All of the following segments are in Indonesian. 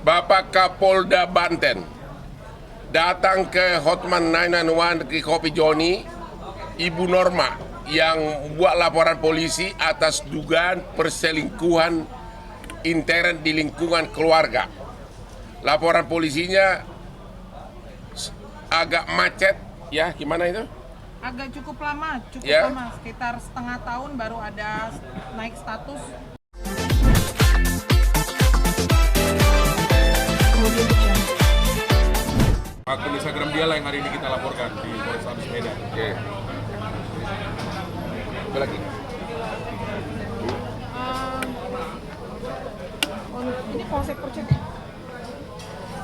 Bapak Kapolda Banten datang ke Hotman 911 di Kopi Joni, Ibu Norma yang buat laporan polisi atas dugaan perselingkuhan intern di lingkungan keluarga. Laporan polisinya agak macet, ya gimana itu? Agak cukup lama, Ya. sekitar setengah tahun baru ada naik status. Akun Instagram dia lah yang hari ini kita laporkan di Polrestabes Medan. Oke. Apa lagi? Ini Polsek Percut ya?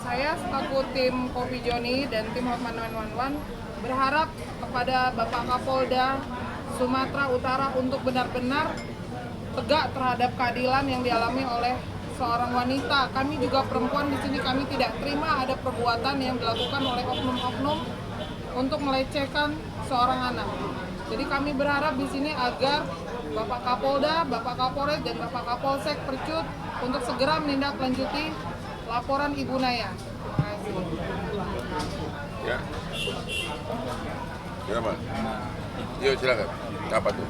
Saya selaku tim Kopi Joni dan tim Hotman 911 berharap kepada Bapak Kapolda Sumatera Utara untuk benar-benar tegak terhadap keadilan yang dialami oleh seorang wanita. Kami juga perempuan di sini, kami tidak terima ada perbuatan yang dilakukan oleh oknum-oknum untuk melecehkan seorang anak. Jadi kami berharap di sini agar Bapak Kapolda, Bapak Kapolres, dan Bapak Kapolsek Percut untuk segera menindaklanjuti laporan Ibu Naya. Terima kasih. Ya. Kenapa? Yuk silakan. Apa tuh?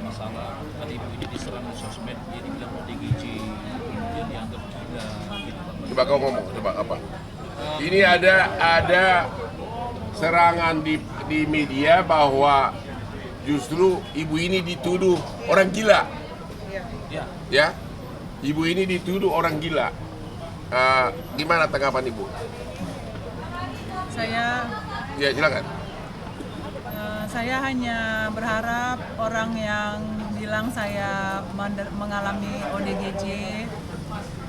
Masalah tadi ibu ini diserang di sosmed, dia dibilang ODGJ, kemudian dianggap gila gitu. Coba kau ngomong, coba apa? Ini ada serangan di media bahwa justru ibu ini dituduh orang gila. Ya, Ya, ibu ini dituduh orang gila. Gimana tanggapan ibu? Ya silakan. Saya hanya berharap orang yang bilang saya mengalami ODGJ,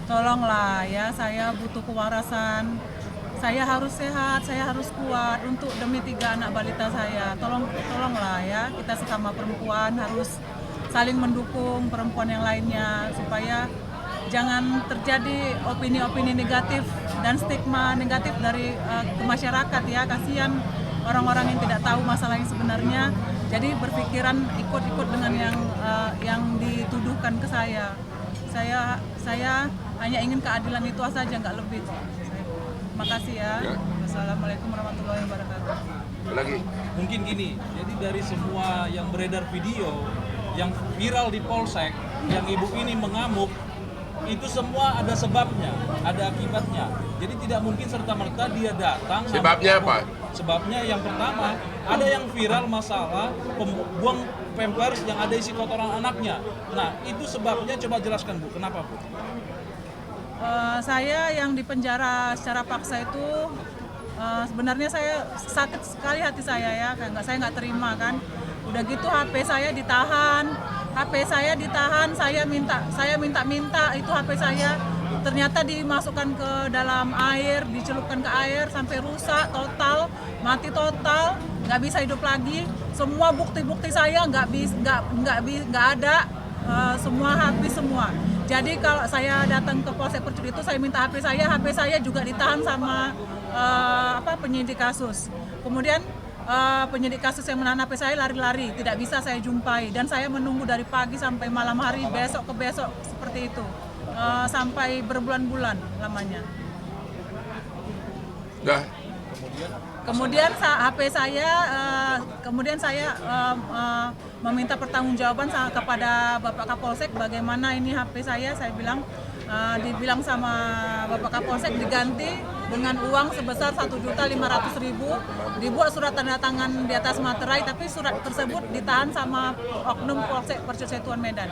tolonglah ya, saya butuh kewarasan, saya harus sehat, saya harus kuat untuk demi 3 anak balita saya. Tolonglah ya, kita sesama perempuan harus saling mendukung perempuan yang lainnya supaya jangan terjadi opini-opini negatif dan stigma negatif dari ke masyarakat ya. Kasihan orang-orang yang tidak tahu masalah yang sebenarnya, jadi berpikiran ikut-ikut dengan yang dituduhkan ke saya. Saya hanya ingin keadilan itu saja, nggak lebih. Terima kasih ya. Wassalamualaikum warahmatullahi wabarakatuh. Lagi. mungkin gini, jadi dari semua yang beredar video, yang viral di Polsek, yang ibu ini mengamuk, itu semua ada sebabnya, ada akibatnya. Jadi tidak mungkin serta-merta dia datang. Sebabnya apa? Sebabnya yang pertama, ada yang viral masalah buang pampers yang ada isi kotoran anaknya. Nah, itu sebabnya, coba jelaskan Bu, kenapa Bu? Saya yang dipenjara secara paksa itu sebenarnya saya sakit sekali hati saya ya, saya nggak terima kan. Udah gitu HP saya ditahan, saya minta itu HP saya ternyata dimasukkan ke dalam air, dicelupkan ke air sampai rusak total, mati total, nggak bisa hidup lagi. Semua bukti-bukti saya nggak ada, semua habis semua. Jadi kalau saya datang ke Polsek Percut itu saya minta HP saya juga ditahan sama penyidik kasus. Kemudian penyidik kasus yang menahan HP saya lari-lari, tidak bisa saya jumpai, dan saya menunggu dari pagi sampai malam hari, besok ke besok seperti itu, sampai berbulan-bulan lamanya. Dah. Kemudian saya meminta pertanggungjawaban kepada Bapak Kapolsek bagaimana ini HP saya bilang, dibilang sama Bapak Kapolsek diganti dengan uang sebesar 1.500.000, dibuat surat tanda tangan di atas materai, tapi surat tersebut ditahan sama oknum Polsek Percut Setuan Medan.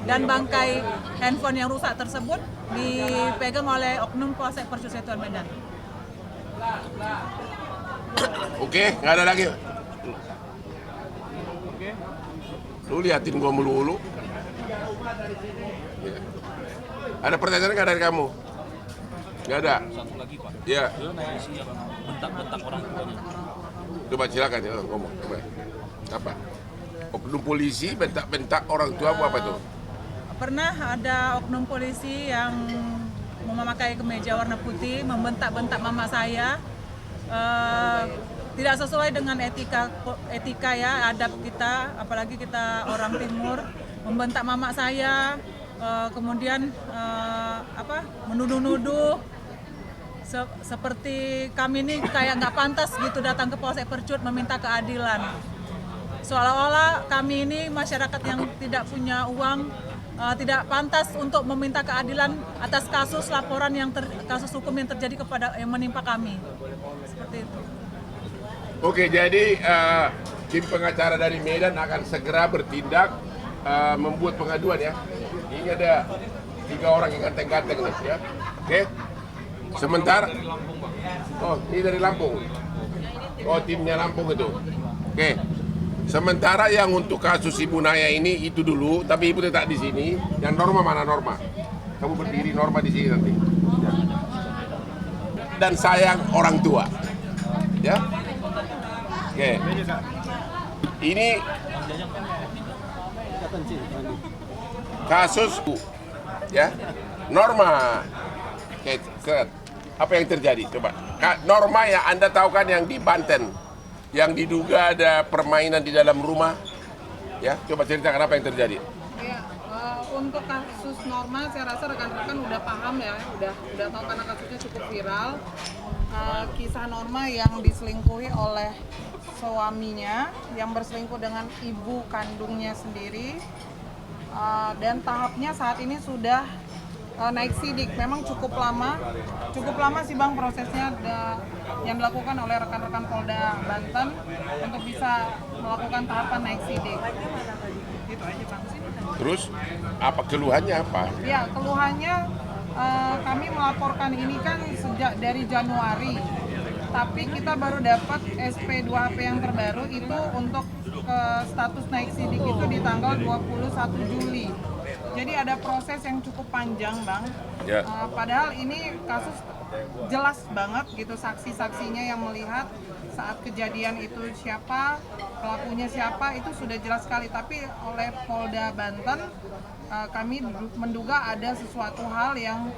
Dan bangkai handphone yang rusak tersebut dipegang oleh oknum Polsek Percut Setuan Medan. Oke, nggak ada lagi. Lu liatin gua melulu. Ya. Ada pertanyaan nggak dari kamu? Nggak ada. Satu lagi Pak, Ya, isi yang bentak-bentak orang tuanya. coba silakan ya ngomong. Coba. Apa? Oknum polisi bentak-bentak orang tua apa tuh? Pernah ada oknum polisi yang memakai kemeja warna putih membentak-bentak mama saya. Tidak sesuai dengan etika ya, adab kita, apalagi kita orang timur, membentak mama saya, kemudian menuduh-nuduh seperti kami ini kayak nggak pantas gitu datang ke Polsek Percut meminta keadilan. Seolah-olah kami ini masyarakat yang tidak punya uang, tidak pantas untuk meminta keadilan atas kasus laporan kasus hukum yang terjadi yang menimpa kami. Seperti itu. Oke, jadi tim pengacara dari Medan akan segera bertindak membuat pengaduan ya. Ini ada 3 orang yang ganteng-ganteng nih ya. Oke. Sementara ini dari Lampung. Oh, timnya Lampung itu. Oke. Sementara yang untuk kasus Ibu Naya ini itu dulu, tapi Ibu tetap di sini. Yang Norma mana Norma? Kamu berdiri Norma di sini nanti. Dan sayang orang tua. Ya. Oke. Ini kasus ya. Norma. Oke, apa yang terjadi? Coba. Norma yang Anda tahu kan yang di Banten, yang diduga ada permainan di dalam rumah. Ya, coba ceritakan apa yang terjadi. Ya, untuk kasus Norma, saya rasa rekan-rekan udah paham ya, udah tahu karena kasusnya cukup viral. Kisah Norma yang diselingkuhi oleh suaminya, yang berselingkuh dengan ibu kandungnya sendiri, dan tahapnya saat ini sudah naik sidik. Memang cukup lama sih Bang prosesnya yang dilakukan oleh rekan-rekan Polda Banten untuk bisa melakukan tahapan naik sidik. Gitu aja Bang. Terus apa keluhannya apa? Ya, keluhannya kami melaporkan ini kan sejak dari Januari. Tapi kita baru dapat SP2HP yang terbaru itu untuk status naik sidik itu di tanggal 21 Juli. Jadi ada proses yang cukup panjang Bang. Ya. Padahal ini kasus jelas banget gitu, saksi-saksinya yang melihat saat kejadian itu siapa, pelakunya siapa, itu sudah jelas sekali. Tapi oleh Polda Banten kami menduga ada sesuatu hal yang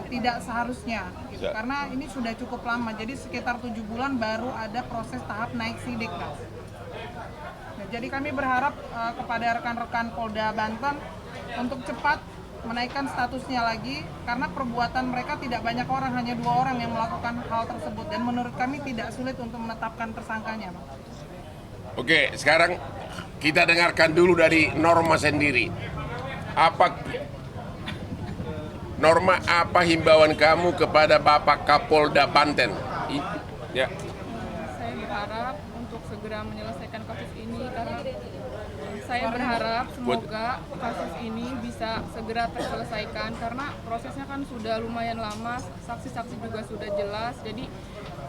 tidak seharusnya gitu. Ya. Karena ini sudah cukup lama, jadi sekitar 7 bulan baru ada proses tahap naik sidik Bang. Nah, jadi kami berharap kepada rekan-rekan Polda Banten untuk cepat menaikkan statusnya lagi, karena perbuatan mereka tidak banyak orang, hanya 2 orang yang melakukan hal tersebut, dan menurut kami tidak sulit untuk menetapkan tersangkanya. Oke, sekarang kita dengarkan dulu dari Norma sendiri. Norma, apa himbauan kamu kepada Bapak Kapolda Banten? Ya. Saya berharap untuk segera menyelesaikan kasus ini, karena saya berharap semoga kasus ini bisa segera terselesaikan, karena prosesnya kan sudah lumayan lama, saksi-saksi juga sudah jelas. Jadi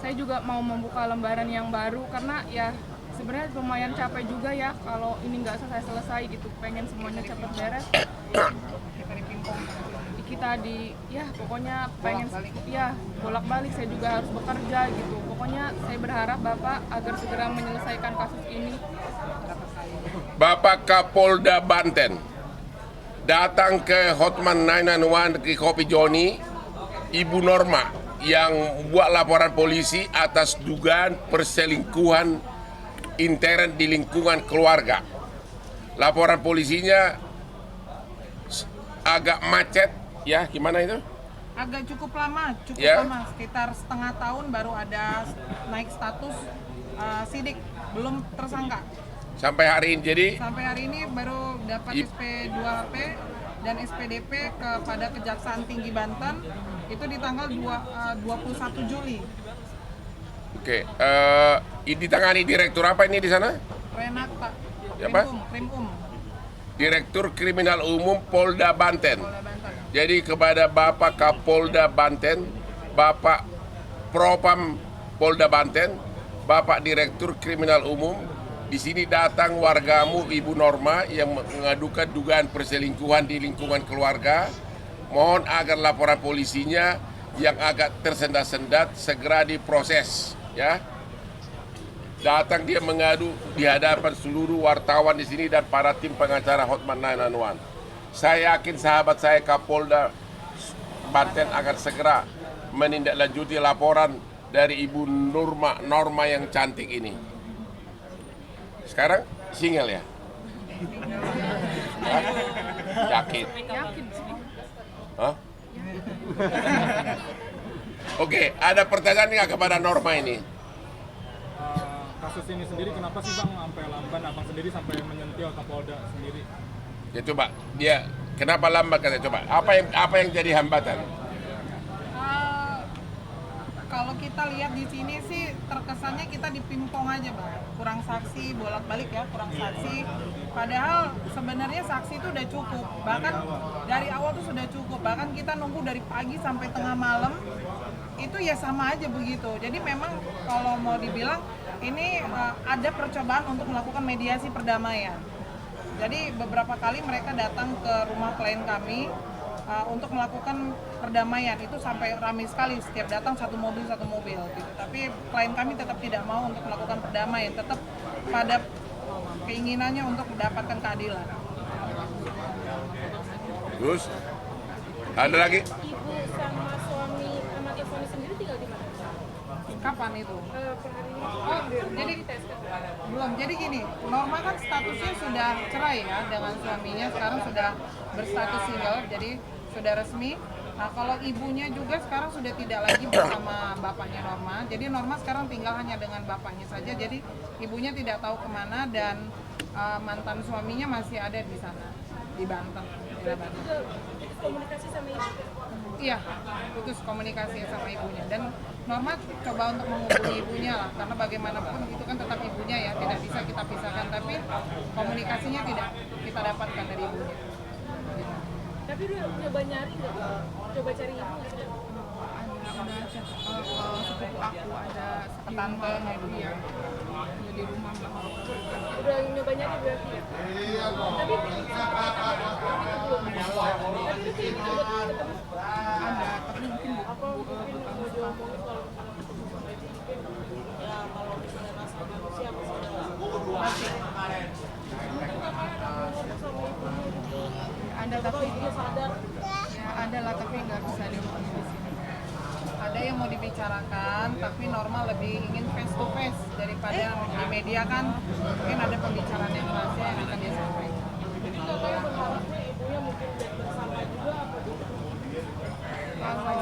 saya juga mau membuka lembaran yang baru, karena ya sebenarnya lumayan capek juga ya kalau ini nggak selesai gitu. Pengen semuanya cepat beres. Kita pokoknya pengen bolak-balik, saya juga harus bekerja gitu. Pokoknya saya berharap Bapak agar segera menyelesaikan kasus ini. Bapak Kapolda Banten datang ke Hotman 991 ke Kopi Joni, Ibu Norma yang buat laporan polisi atas dugaan perselingkuhan intern di lingkungan keluarga. Laporan polisinya agak macet, ya gimana itu? Agak cukup lama, sekitar setengah tahun baru ada naik status sidik, belum tersangka. Sampai hari ini, jadi sampai hari ini baru dapat SP2HP dan SPDP kepada Kejaksaan Tinggi Banten itu di tanggal 21 Juli. Oke, ditangani direktur apa ini di sana? Renat Pak. Siapa? Krimum. Direktur Kriminal Umum Polda Banten. Polda Banten. Jadi kepada Bapak Kapolda Banten, Bapak Propam Polda Banten, Bapak Direktur Kriminal Umum, di sini datang wargamu Ibu Norma yang mengadukan dugaan perselingkuhan di lingkungan keluarga. Mohon agar laporan polisinya yang agak tersendat-sendat segera diproses, ya. Datang dia mengadu di hadapan seluruh wartawan di sini dan para tim pengacara Hotman 991. Saya yakin sahabat saya Kapolda Banten akan segera menindaklanjuti laporan dari Ibu Norma yang cantik ini. Sekarang single ya? Yakin? Yakin sih. Hah? Oke, ada pertanyaan nggak kepada Norma ini? Kasus ini sendiri kenapa sih Bang sampai lamban, Abang sendiri sampai menyentil Kapolda sendiri? Ya coba, dia kenapa lambat katanya, coba. Apa yang jadi hambatan? Kalau kita lihat di sini sih terkesannya kita dipimpong aja, Bang. Kurang saksi, bolak-balik ya, kurang saksi. Padahal sebenarnya saksi itu udah cukup. Bahkan dari awal tuh sudah cukup. Bahkan kita nunggu dari pagi sampai tengah malam. Itu ya sama aja begitu. Jadi memang kalau mau dibilang ini ada percobaan untuk melakukan mediasi perdamaian. Jadi beberapa kali mereka datang ke rumah klien kami untuk melakukan perdamaian. Itu sampai ramai sekali, setiap datang satu mobil gitu. Tapi klien kami tetap tidak mau untuk melakukan perdamaian, tetap pada keinginannya untuk mendapatkan keadilan. Terus ada lagi? Ibu sama suami sendiri tinggal di mana? Kapan itu? Per hari ini. Oh, jadi belum. Jadi gini, Norma kan statusnya sudah cerai ya dengan suaminya, sekarang sudah berstatus single, jadi sudah resmi. Nah, kalau ibunya juga sekarang sudah tidak lagi bersama bapaknya Norma. Jadi Norma sekarang tinggal hanya dengan bapaknya saja. Jadi ibunya tidak tahu kemana dan mantan suaminya masih ada di sana, di Banten. Komunikasi sama ibu? Iya, putus komunikasi sama ibunya. Dan Norma coba untuk menghubungi ibunya lah, karena bagaimanapun itu kan tetap ibunya ya, tidak bisa kita pisahkan. Tapi komunikasinya tidak kita dapatkan dari ibunya. Tapi udah nyoba nyari nggak? Coba cari ibu nggak sih? Ada chat sepupu aku, ada Tante ibu ya. di rumah Mbak. Udah nyoba nyari berarti ya? Tapi belum. Tapi itu sih coba ketemu. Ada, tapi mungkin Apa mungkin mau diomongin kalau misalnya ketemu sama ibu mungkin ya kalau misalnya rasa manusia masih ada. Sama ibunya gitu. ada Atau tapi ibunya sadar. ya ada lah, tapi nggak bisa diomongin di sini. Ada yang mau dibicarakan, tapi Norma lebih ingin face to face daripada di media kan mungkin ada pembicaraan yang rahasia yang akan dia sampaikan. Jadi katanya berharapnya ibunya mungkin bersama juga apa gitu. Kalau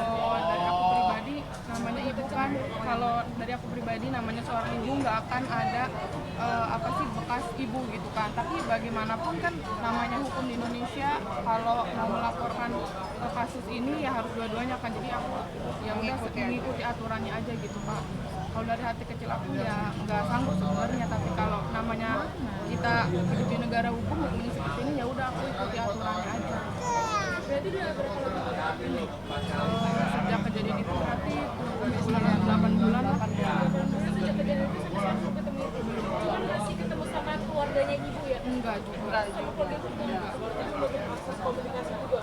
dari aku pribadi namanya ibu kan, kalau dari aku pribadi namanya seorang ibu nggak akan ada apa sih bekas ibu gitu kan. Tapi bagaimanapun kan namanya hukum di Indonesia, kalau mau melaporkan kasus ini ya harus dua-duanya kan. Jadi aku ya udah mengikuti aturannya aja gitu Pak. Kalau dari hati kecil aku ya nggak sanggup sebenarnya, tapi kalau namanya kita hidup di negara hukum, hukumnya seperti ini ya udah aku ikuti aturannya aja. Berarti udah berapa lama ini? Sejak kejadian itu berarti bulan 8 bulan. Sejak kejadian itu sampai sekarang ketemu ibu. Cuman masih ketemu sama keluarganya ibu ya? Enggak juga. Sama keluarga itu enggak. Berarti belum akses komunikasi juga.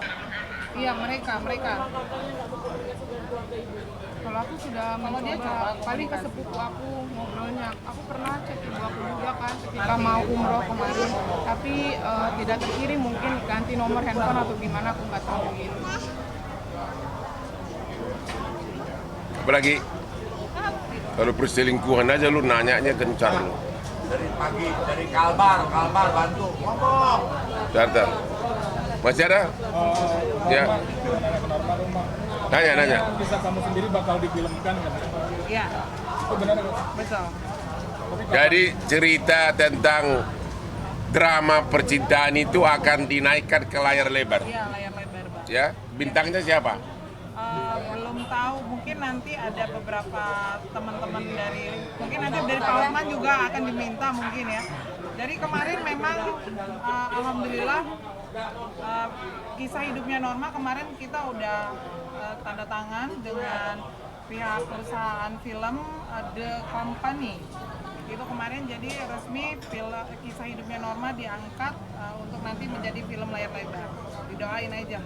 Iya, mereka. Kakaknya nggak berkomunikasi dengan keluarga ibu. Kalau aku sudah dia mencoba, coba paling ke sepupu aku ngobrolnya. Aku pernah cek ibu aku juga kan ketika mau umroh kemarin, tapi tidak terkirim, mungkin ganti nomor handphone atau gimana, aku nggak tahu gitu. Apalagi kalau perselingkuhan aja lu nanyanya kencar lu. Dari pagi, dari Kalbar bantu ngomong. Bentar. Masih ada? Ya. Nanya. Kisah kamu sendiri bakal difilmkan kan? Iya, Itu benar nggak? betul. Jadi cerita tentang drama percintaan itu akan dinaikkan ke layar lebar. Iya, layar lebar, Bang. Ya, bintangnya siapa? Belum tahu, mungkin nanti ada beberapa teman-teman mungkin nanti dari Pak Hotman juga akan diminta mungkin ya. Dari kemarin memang alhamdulillah kisah hidupnya Norma kemarin kita udah tanda tangan dengan pihak perusahaan film The Company. Itu kemarin jadi resmi kisah hidupnya Norma diangkat untuk nanti menjadi film layar lebar. Didoain aja.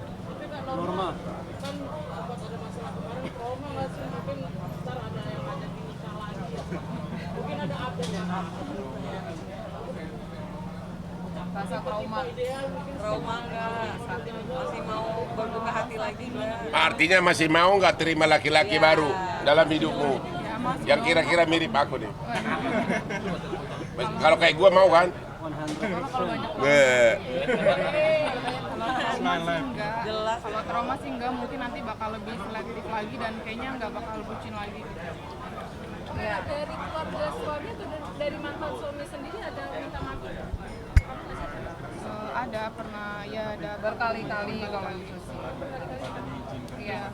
Norma kan sempat ada masalah kemarin, trauma nggak sih? Mungkin ntar ada yang ada di nikah lagi ya. Mungkin ada update ya. Rasa trauma. Ideal mungkin Trauma enggak? Masih mau berbuka hati lagi enggak? Artinya masih mau nggak terima laki-laki baru dalam hidupmu? Yang kira-kira mirip aku nih. Kalau kayak gua mau kan? Kalau banyak Nggak. trauma sih enggak. Jelas. Kalau trauma sih enggak, mungkin nanti bakal lebih selektif lagi dan kayaknya nggak bakal bucin lagi. Ya. Dari keluarga suami atau dari mantan suami sendiri ada minta maaf? Ada pernah ya ada Berkali-kali kalau itu sih. Iya.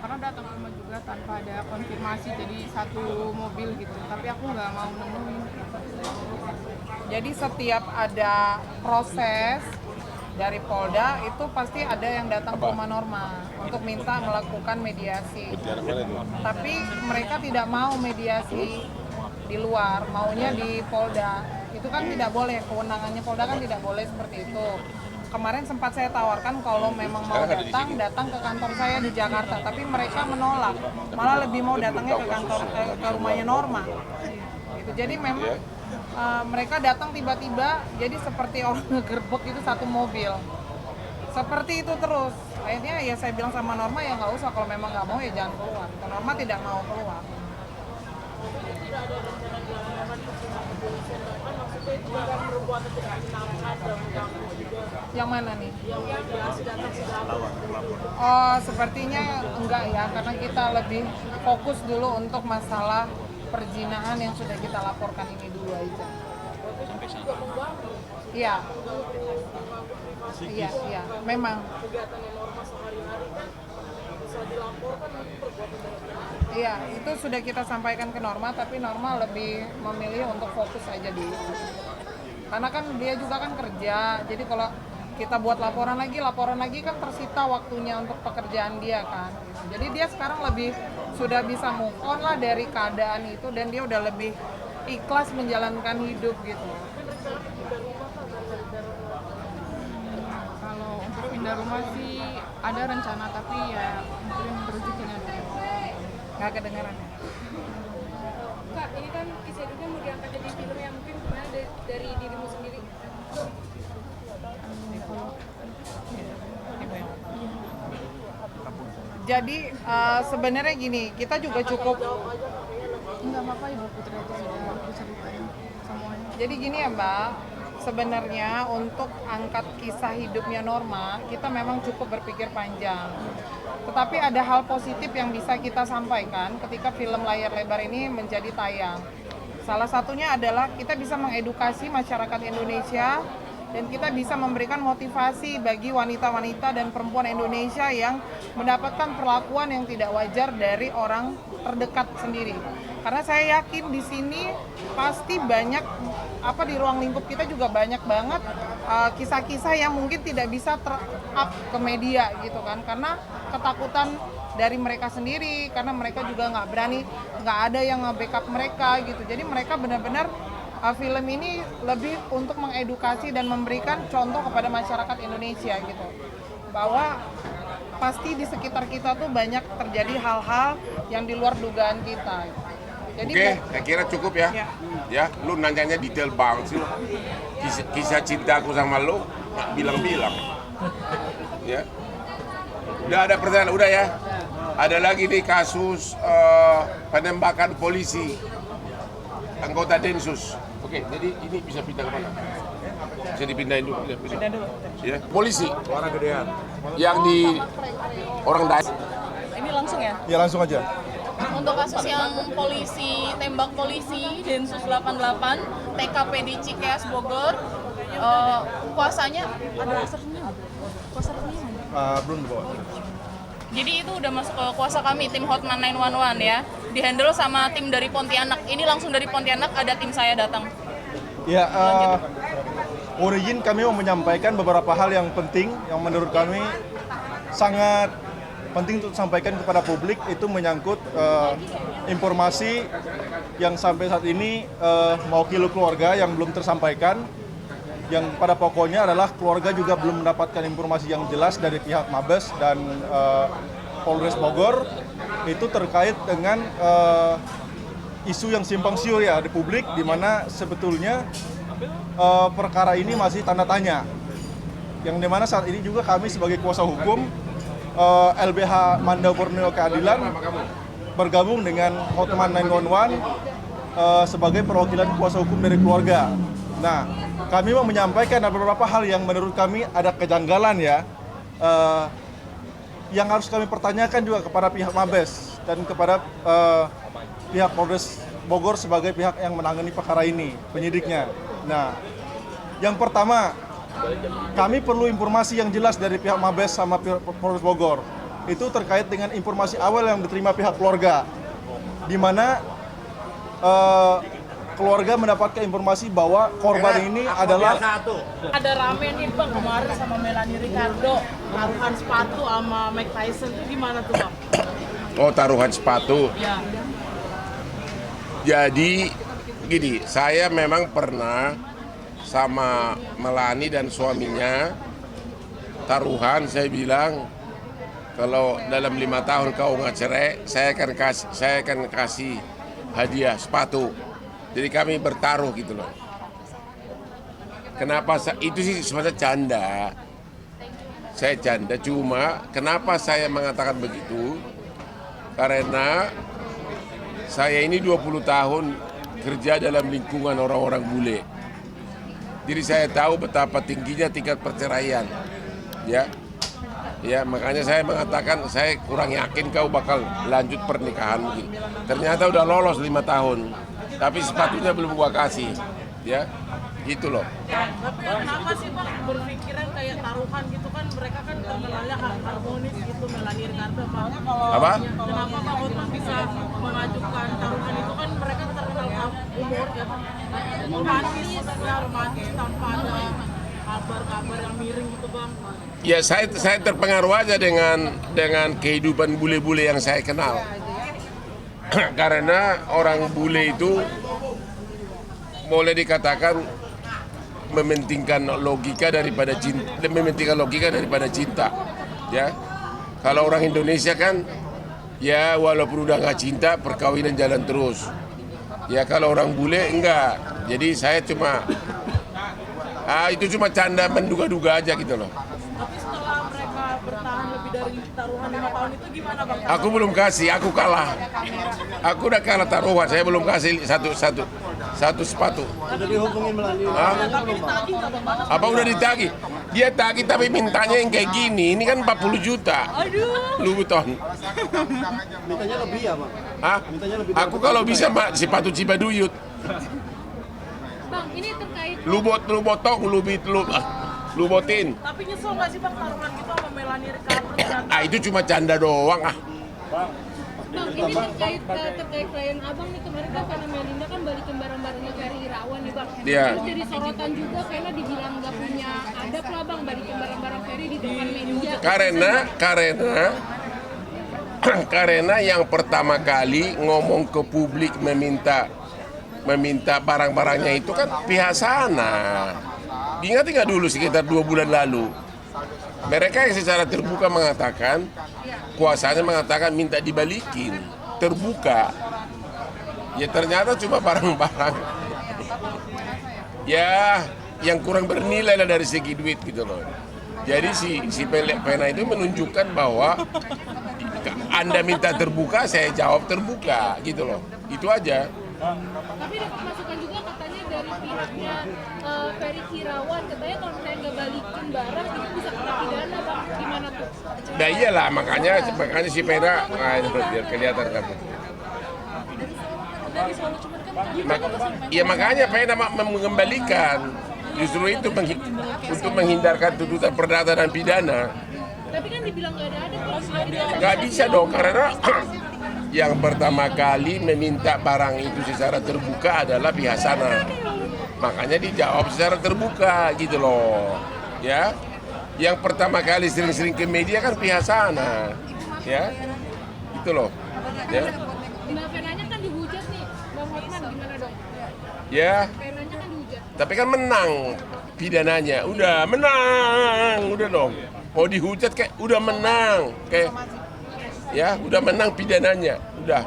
Karena datang ke rumah juga tanpa ada konfirmasi, jadi satu mobil gitu. Tapi aku nggak mau nemuin. Jadi setiap ada proses dari Polda itu pasti ada yang datang ke rumah Norma untuk minta melakukan mediasi. Tapi mereka tidak mau mediasi di luar, maunya di Polda. Itu kan tidak boleh, kewenangannya Polda kan tidak boleh seperti itu. Kemarin sempat saya tawarkan kalau memang mau datang ke kantor saya di Jakarta, tapi mereka menolak, malah lebih mau datangnya ke kantor ke rumahnya Norma. Gitu. Jadi memang mereka datang tiba-tiba, jadi seperti orang ngegerbek itu satu mobil. Seperti itu terus. Akhirnya ya saya bilang sama Norma ya nggak usah, kalau memang nggak mau ya jangan keluar. Kalau Norma tidak mau keluar. Yang mana nih? Oh, sepertinya enggak ya, karena kita lebih fokus dulu untuk masalah perzinahan yang sudah kita laporkan ini dulu aja. Iya. Iya, memang. Iya, itu sudah kita sampaikan ke Norma, tapi Norma lebih memilih untuk fokus aja di itu. Karena kan dia juga kan kerja, jadi kalau kita buat laporan lagi kan tersita waktunya untuk pekerjaan dia kan. Jadi dia sekarang lebih sudah bisa move on lah dari keadaan itu, dan dia udah lebih ikhlas menjalankan hidup gitu. Kalau untuk pindah rumah sih ada rencana, tapi ya mungkin rezekinya dulu. Nggak kedengaran ya? Kak, ini kan kisah hidupnya mau diangkat jadi film yang mungkin gimana dari dirimu sendiri? Jadi sebenarnya gini, kita juga cukup. Enggak apa-apa Ibu Putri, itu sudah diceritain semuanya. Jadi gini ya Mbak, sebenarnya untuk angkat kisah hidupnya Norma, kita memang cukup berpikir panjang. Tetapi ada hal positif yang bisa kita sampaikan ketika film layar lebar ini menjadi tayang. Salah satunya adalah kita bisa mengedukasi masyarakat Indonesia, dan kita bisa memberikan motivasi bagi wanita-wanita dan perempuan Indonesia yang mendapatkan perlakuan yang tidak wajar dari orang terdekat sendiri. Karena saya yakin di sini pasti banyak, di ruang lingkup kita juga banyak banget kisah-kisah yang mungkin tidak bisa ter-up ke media gitu kan, karena ketakutan dari mereka sendiri, karena mereka juga nggak berani, nggak ada yang nge-backup mereka gitu. Jadi mereka benar-benar film ini lebih untuk mengedukasi dan memberikan contoh kepada masyarakat Indonesia gitu, bahwa pasti di sekitar kita tuh banyak terjadi hal-hal yang di luar dugaan kita. Jadi Oke, saya kira cukup ya. Ya, lu nanyanya detail banget sih. Kisah cintaku sama lu bilang-bilang. Ya. Udah ada pertanyaan, udah ya. Ada lagi nih kasus penembakan polisi anggota Densus. Oke, jadi ini bisa pindah ke mana? Bisa dipindahin dulu. Pindah dulu. Ya. Polisi. Suara gedean. Yang di orang Daes. Ini langsung ya? Ya langsung aja. Untuk kasus yang polisi, tembak polisi Densus 88, TKP di Cikeas, Bogor, kuasanya ada resminya? Kuasa resminya mana? Belum dibawa. Jadi itu udah masuk ke kuasa kami, tim Hotman 911 ya. Dihandle sama tim dari Pontianak. Ini langsung dari Pontianak, ada tim saya datang. Ya, origin kami mau menyampaikan beberapa hal yang penting yang menurut kami sangat penting untuk disampaikan kepada publik. Itu menyangkut informasi yang sampai saat ini mewakili keluarga yang belum tersampaikan. Yang pada pokoknya adalah keluarga juga belum mendapatkan informasi yang jelas dari pihak Mabes dan Polres Bogor. Itu terkait dengan isu yang simpang siur ya di publik, di mana sebetulnya perkara ini masih tanda tanya. Yang dimana saat ini juga kami sebagai kuasa hukum LBH Manda Borneo Keadilan bergabung dengan Hotman 911 sebagai perwakilan kuasa hukum dari keluarga. Nah, kami mau menyampaikan ada beberapa hal yang menurut kami ada kejanggalan ya yang harus kami pertanyakan juga kepada pihak Mabes dan kepada pihak Polres Bogor sebagai pihak yang menangani perkara ini, penyidiknya. Nah, yang pertama, kami perlu informasi yang jelas dari pihak Mabes sama pihak Polres Bogor. Itu terkait dengan informasi awal yang diterima pihak keluarga, di mana keluarga mendapatkan informasi bahwa korban ini adalah Ada rame nih Bang kemarin sama Melanie Ricardo, taruhan sepatu sama Mike Tyson itu gimana tuh Bang? Oh, taruhan sepatu. Ya. Jadi gini, saya memang pernah sama Melani dan suaminya taruhan. Saya bilang kalau dalam 5 tahun kau nggak cerai, saya akan kasih hadiah sepatu. Jadi kami bertaruh gitu loh. Kenapa itu sih sebenarnya canda. Saya canda, cuma kenapa saya mengatakan begitu? Karena saya ini 20 tahun kerja dalam lingkungan orang-orang bule. Jadi saya tahu betapa tingginya tingkat perceraian. Ya, makanya saya mengatakan saya kurang yakin kau bakal lanjut pernikahan begini. Ternyata udah lolos 5 tahun. Tapi sepatunya belum gua kasih, ya, gitu loh. Tapi kenapa sih Bang berpikiran kayak taruhan gitu kan, mereka kan terkenalnya harmonis gitu, Melanie Ricardo. Apa? Kenapa Bang Hotman bisa mengajukan taruhan itu kan mereka terkenal umur ya, romantis tanpa ada kabar-kabar yang miring gitu Bang. Ya saya terpengaruh aja dengan kehidupan bule-bule yang saya kenal. Karena orang bule itu boleh dikatakan mementingkan logika daripada cinta, ya. Kalau orang Indonesia kan, ya walaupun udah nggak cinta, perkawinan jalan terus. Ya kalau orang bule enggak. Jadi saya cuma, itu cuma canda menduga-duga aja gitu loh. Tapi setelah mereka bertahan lebih dari taruhan 5 tahun itu gimana Bang? Aku belum kasih, aku kalah. Aku udah kalah taruhan, saya belum kasih satu sepatu. Sudah dihubungin melalui Tapi ditagih nggak Bang? Apa udah ditagih? Dia tagih tapi mintanya yang kayak gini. Ini kan 40 juta. Aduh. Louis Vuitton. mintanya lebih ya, Bang? Hah? Aku kalau bisa sepatu Cibaduyut. Bang, ini terkait Lu botin. Tapi nyesel nggak sih Bang taruhan gitu sama Melanie Ricardo? Itu cuma canda doang ah. Bang, ini terkait klien abang nih, kemarin kan karena Melinda kan balikin barang-barangnya Ferry Irawan nih Bang. Iya. Terus jadi sorotan juga karena dibilang nggak punya adab lah Bang, balikin barang-barang Ferry di depan media. Karena yang pertama kali ngomong ke publik meminta barang-barangnya itu kan pihak sana. Ingat nggak dulu sekitar 2 bulan lalu, mereka yang secara terbuka mengatakan, kuasanya mengatakan minta dibalikin, terbuka. Ya ternyata cuma barang-barang ya yang kurang bernilai lah dari segi duit gitu loh. Jadi si pena itu menunjukkan bahwa Anda minta terbuka, saya jawab terbuka gitu loh. Itu aja. Tapi dapat masukan juga katanya dari pihaknya Ferry Irawan, katanya kalau misalnya nggak balikin barang itu bisa kena pidana Bang. Gimana tuh? Nah iyalah makanya si pena, biar kelihatan kamu. Dari Solo cuman kan Iya makanya pena mengembalikan. Justru itu untuk menghindarkan tuntutan perdata dan pidana. tapi kan dibilang nggak ada kalau Nggak bisa dong karena yang pertama kali meminta barang itu secara terbuka adalah pihak sana. Makanya dijawab secara terbuka gitu loh. Ya. Yang pertama kali sering-sering ke media kan pihak sana. Ya. Gitu loh. Ya. Mbak Venanya kan dihujat nih, Bang Hotman gimana dong? Ya. Venanya kan dihujat. Tapi kan menang pidananya. Udah menang, udah dong. Mau dihujat kayak udah menang. Kayak ya, udah menang pidananya. Udah.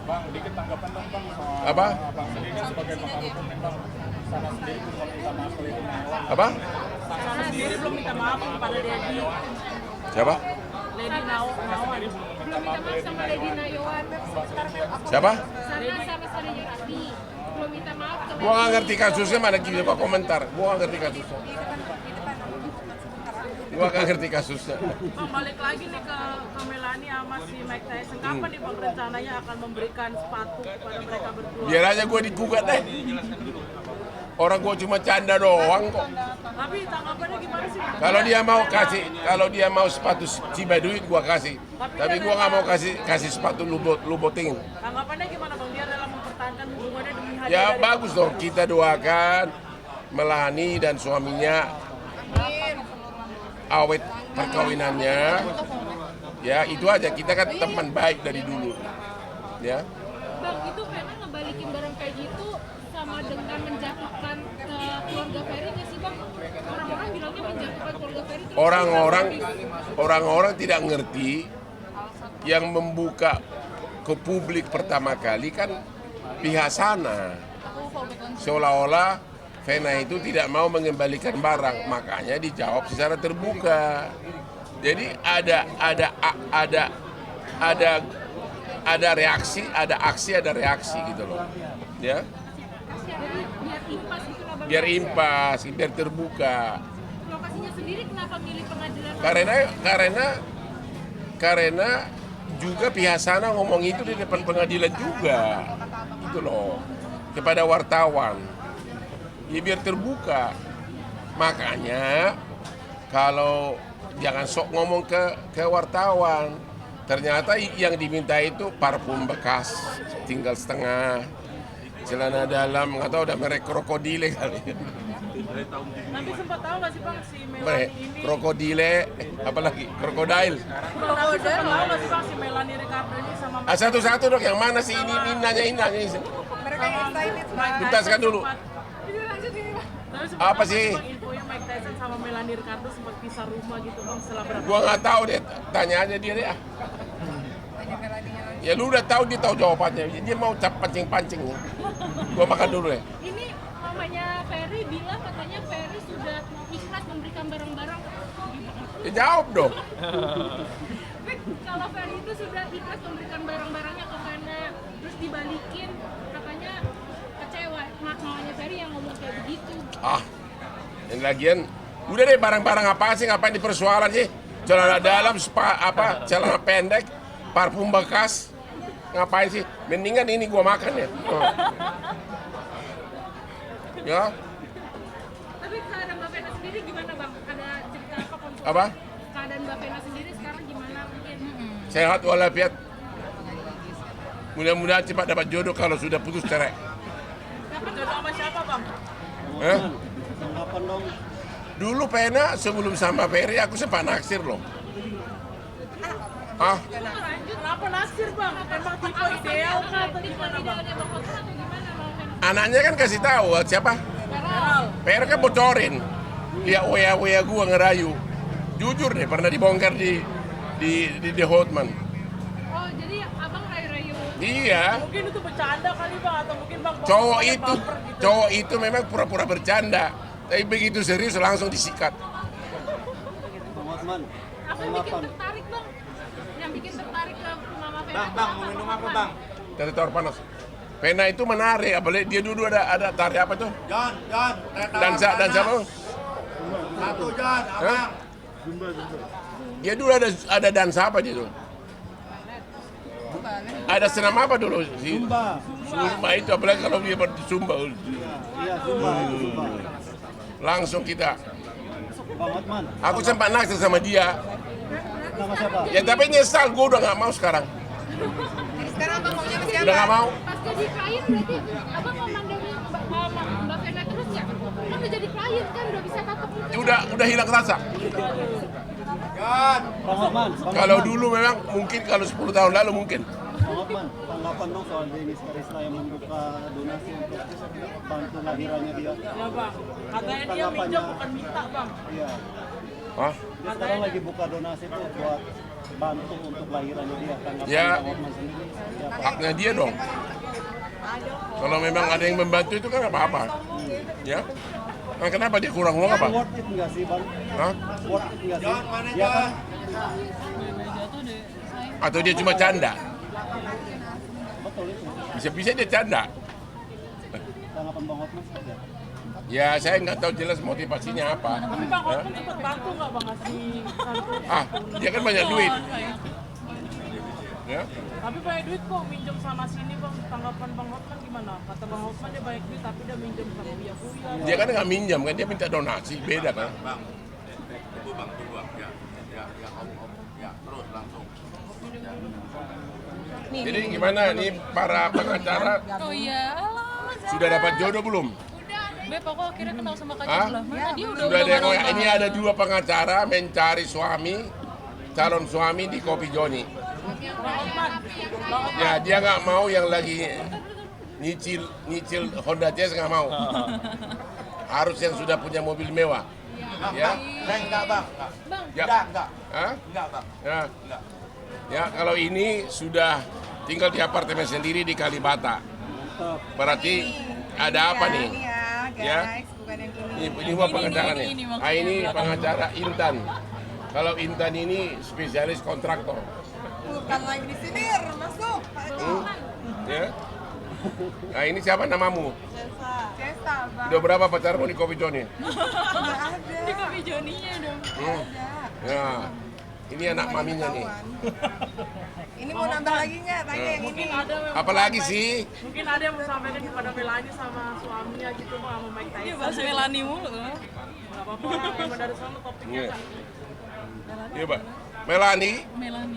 Bang, dikit tanggapan dong Bang soal Apa? Bang sendiri sebagai pakar hukum nih Bang. Sana sendiri belum minta maaf ke Lady Nayawan. Apa? Sana sendiri belum minta maaf kepada Dedi. Siapa? Lady Nayawan. Belum minta maaf sama Lady Nayawan. Siapa? Sana sama Sarinya Rafi. Belum minta maaf ke Gua nggak ngerti kasusnya, mana kita komentar. Gua nggak ngerti kasusnya. Gua nggak ngerti kasusnya. Bang, balik lagi nih ke Melani sama si Mike Tyson. Kapan nih Bang rencananya akan memberikan sepatu kepada mereka berdua? Biar aja gue digugat deh. Orang gue cuma canda doang kok. Tapi tanggapannya gimana sih Bang? Kalau dia mau sepatu Cibaduit gua kasih. Tapi gua nggak mau kasih sepatu Luboting. Tanggapannya gimana Bang? Dia rela mempertahankan hubungannya demi hadiah Ya dari bagus dong, kita doakan Melani dan suaminya awet perkawinannya. Ya itu aja, kita kan teman baik dari dulu. Ya. Bang, itu karena ngebalikin barang kayak gitu sama dengan menjatuhkan ke keluarga Ferry nggak sih Bang? Orang-orang bilangnya menjatuhkan keluarga Ferry. Orang-orang tidak ngerti yang membuka ke publik pertama kali kan pihak sana. Seolah-olah Vena itu tidak mau mengembalikan barang, makanya dijawab secara terbuka. Jadi ada reaksi, ada aksi, ada reaksi gitu loh. Ya. Biar impas, biar terbuka. Lokasinya sendiri kenapa milih pengadilan? Karena juga pihak sana ngomong itu di depan pengadilan juga, gitu loh, kepada wartawan. Ya biar terbuka. Makanya kalau jangan sok ngomong ke wartawan. Ternyata yang diminta itu parfum bekas tinggal setengah, celana dalam, nggak tahu udah merek krokodile kali. Tapi sempat tahu nggak sih Bang si Melani ini? Krokodile, apalagi krokodil. Tapi sempat tahu nggak sih Bang si Melani Ricardo ini sama Satu-satu dok, yang mana sih ini nanya. mereka excited Bang. Tuntaskan dulu. Apa sih? Bang, infonya Mike Tyson sama Melani Ricardo sempat pisah rumah gitu Bang setelah berapa? Gua nggak tahu deh, tanya aja dia deh. Ya lu udah tahu, dia tahu jawabannya. Dia mau pancing-pancing. Gua makan dulu ya. Ini mamanya Ferry bilang katanya Ferry sudah ikhlas memberikan barang-barang. Ya jawab dong. Kalau Ferry itu sudah ikhlas memberikan barang-barangnya ke Vena, terus dibalikin, katanya kecewa. Mamanya Ferry yang ngomong kayak begitu. Yang lagian, udah deh barang-barang apa sih, ngapain dipersoalan sih? Celana dalam, celana pendek, parfum bekas, ngapain sih? Mendingan ini gua makan ya. Ya. Tapi keadaan Mbak Vena sendiri gimana Bang? Ada cerita apa konsul? Apa? Keadaan Mbak Vena sendiri sekarang gimana mungkin? Sehat walafiat. Mudah-mudahan cepat dapat jodoh kalau sudah putus cerai. Jodoh sama siapa Bang? Dulu Vena sebelum sama Ferry aku sempat naksir loh. Kenapa naksir Bang? Emang tipe ideal kah atau gimana Bang? Anaknya kan kasih tahu siapa? Ferry kan bocorin. Lihat WA gua ngerayu. Jujur deh pernah dibongkar di The Hotman. Oh, jadi Abang rayu-rayu. Iya. Mungkin itu bercanda kali Bang atau mungkin Bang Cowok itu memang pura-pura bercanda. Tapi begitu serius langsung disikat. Apa yang bikin tertarik Bang? Yang bikin tertarik ke Mama Vena? Bang, mau minum apa Bang? Dari tawar panas. Vena itu menarik, apalagi dia dulu ada tari apa tuh? John, Dansa apa? Satu John, Abang. Dia dulu ada dansa apa dia tuh? Ada senam apa dulu sih? Zumba itu, apalagi kalau dia berzumba. Iya, Zumba. Langsung kita. Bang Hotman, Aku sempat naksir sama dia. nama siapa? Ya tapi nyesal, gue udah nggak mau sekarang. Sekarang Abang maunya ke siapa? Udah nggak mau. Pas jadi klien berarti Abang memandangnya Mbak Vena terus ya? Kan udah jadi klien kan, udah bisa tatap muka. Udah hilang rasa. John. Bang Hotman, Kalau dulu memang mungkin, kalau 10 tahun lalu mungkin. Bang Hotman, tanggapan dong soal Denis Karisla yang membuka donasi untuk bantu lahirannya dia. Ya Bang, katanya dia minjem bukan minta Bang. Iya. Hah? Dia sekarang lagi buka donasi tuh buat bantu untuk lahirannya dia. Tanggapan Ya. Bang Hotman sendiri. Haknya dia dong. Kalau memang ada yang membantu itu kan nggak apa-apa. Ya. Nah, kenapa dia kurang uang apa? Worth it nggak sih Bang? Hah? Worth it nggak sih? John, mana Dia kan Atau dia cuma canda? betul itu. Bisa-bisa dia canda. Tanggapan Bang Hotman seperti apa? Ya saya nggak tahu jelas motivasinya apa. Tapi Bang Hotman sempat bantu nggak Bang ngasih santunan? Dia kan banyak duit. Ya. Tapi banyak duit kok minjem sana sini Bang. Tanggapan Bang Hotman gimana? Kata Bang Hotman dia banyak duit tapi dia minjem sama Buya. Dia kan nggak minjam kan, dia minta donasi, beda kan? Bang, tunggu Bang. Ya, om. Ya, terus langsung. Jadi gimana nih para pengacara Oh iya, sudah dapat jodoh belum? Beb, aku akhirnya kenal sama Kak Hah? Jabla. Mana dia udah Sudah ada yang marah-marah. ini ada 2 pengacara mencari calon suami di Kopi Joni. Ya dia nggak mau yang lagi nyicil Honda Jazz, nggak mau. Harus yang sudah punya mobil mewah. Ya. Enggak, Bang. Ya. Enggak. Hah? Enggak, Bang. Ya. Ya kalau ini sudah tinggal di apartemen sendiri di Kalibata. Berarti ada apa nih? Ya. Ini semua pengacara nih. Ini pengacara Intan. Kalau Intan ini spesialis kontraktor. Bukan lagi di sini, masuk. Ya. Nah ini siapa namamu? Cesa, Bang. Udah berapa pacarmu di Kopi Joni? Nggak ada. Di Kopi Joninya dong. Ya. Ini anak maminya nih. Ini mau nambah lagi nggak? Tanya yang ini. Mungkin ada yang Apalagi sih? mungkin ada yang mau sampaikan kepada Melanie sama suaminya gitu Bang sama Mike Tyson. Iya, bahas Melani mulu. Nggak apa-apa lah, emang dari sana topiknya Iya. Kak. Iya, Pak. Melani.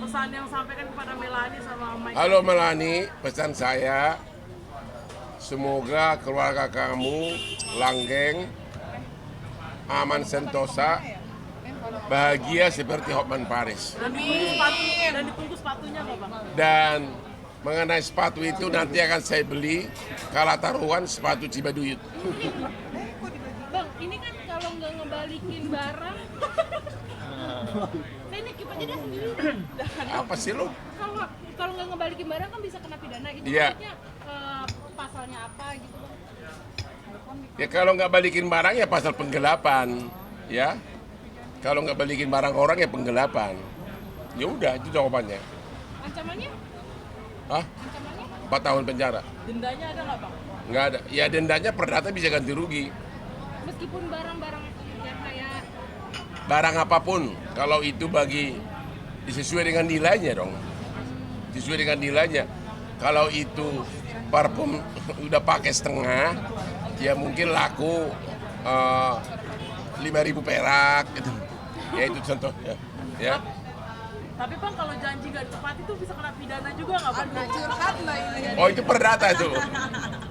Pesan yang sampaikan kepada Melanie sama Mike. Halo Melani, pesan saya semoga keluarga kamu langgeng, aman sentosa, bahagia seperti Hotman Paris. Dan ditunggu sepatunya nggak Bang? Dan mengenai sepatu itu nanti akan saya beli kalah taruhan sepatu Cibaduyut. Bang, ini kan kalau nggak ngebalikin barang, saya nikip aja dah sendiri. Apa sih lo? Kalau nggak ngebalikin barang kan bisa kena pidana. Itu Iya. maksudnya pasalnya apa gitu Bang? Ya kalau nggak balikin barang ya pasal penggelapan, ya. Kalau nggak balikin barang orang ya penggelapan. Ya udah itu jawabannya. Ancamannya? Hah? 4 tahun penjara. Dendanya ada nggak Bang? Nggak ada. Ya dendanya perdata bisa ganti rugi. Meskipun barang-barang yang kayak Barang apapun, kalau itu sesuai dengan nilainya dong. Sesuai dengan nilainya. Kalau itu parfum udah pakai setengah, ya mungkin laku 5.000 perak gitu. Ya itu contohnya. Ya. Tapi Bang kalau janji nggak ditepati itu bisa kena pidana juga nggak Bang? Curhat lah ini. Oh itu perdata tuh. Bukan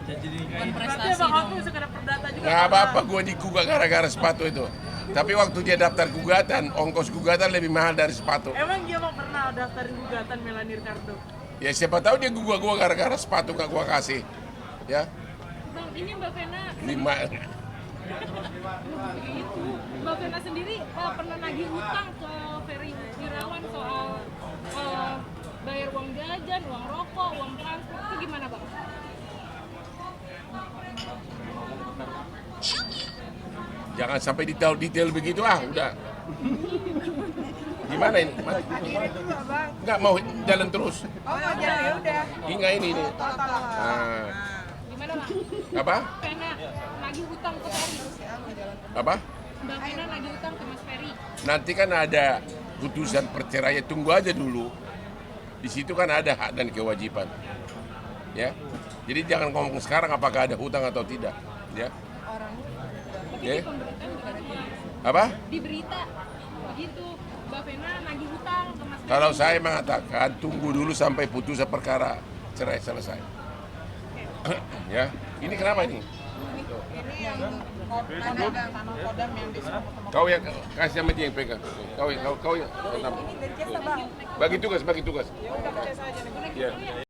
Berarti prestasi Bang dong. Hotman bisa kena perdata juga. Nggak apa-apa gue digugat gara-gara sepatu itu. Tapi waktu dia daftar gugatan, ongkos gugatan lebih mahal dari sepatu. Emang dia Bang pernah daftarin gugatan Melanie Ricardo? Ya siapa tahu dia gua gara-gara sepatu nggak gua kasih. Ya. Bang, ini Mbak Vena 5. itu Mbak Vena sendiri pernah nagih hutang ke Ferry Irawan soal bayar uang jajan, uang rokok, uang transport itu gimana Bang? Jangan sampai detail begitu udah. Gimana ini? Nggak mau jalan terus. Oh, mau jalan ya udah. Hingga ini nih. Nah, Gimana Bang? apa? Vena nagih hutang ke Ferry. Apa? Mbak Vena nagih hutang ke Mas Ferry. Nanti kan ada putusan perceraian, tunggu aja dulu. Di situ kan ada hak dan kewajiban. Ya. Jadi jangan ngomong sekarang apakah ada hutang atau tidak, ya. Tapi di pemberitaan juga ada Apa? di berita begitu Mbak Vena nagih hutang ke Mas Ferry. Kalau saya mengatakan tunggu dulu sampai putusan perkara cerai selesai. Ya. Ini kenapa ini? Ini yang tanah kodam yang di Kau yang kasih sama dia yang pegang. Kau yang. Ini dari Cesa Bang. Bagi tugas. Udah pakai saja nih. Ya.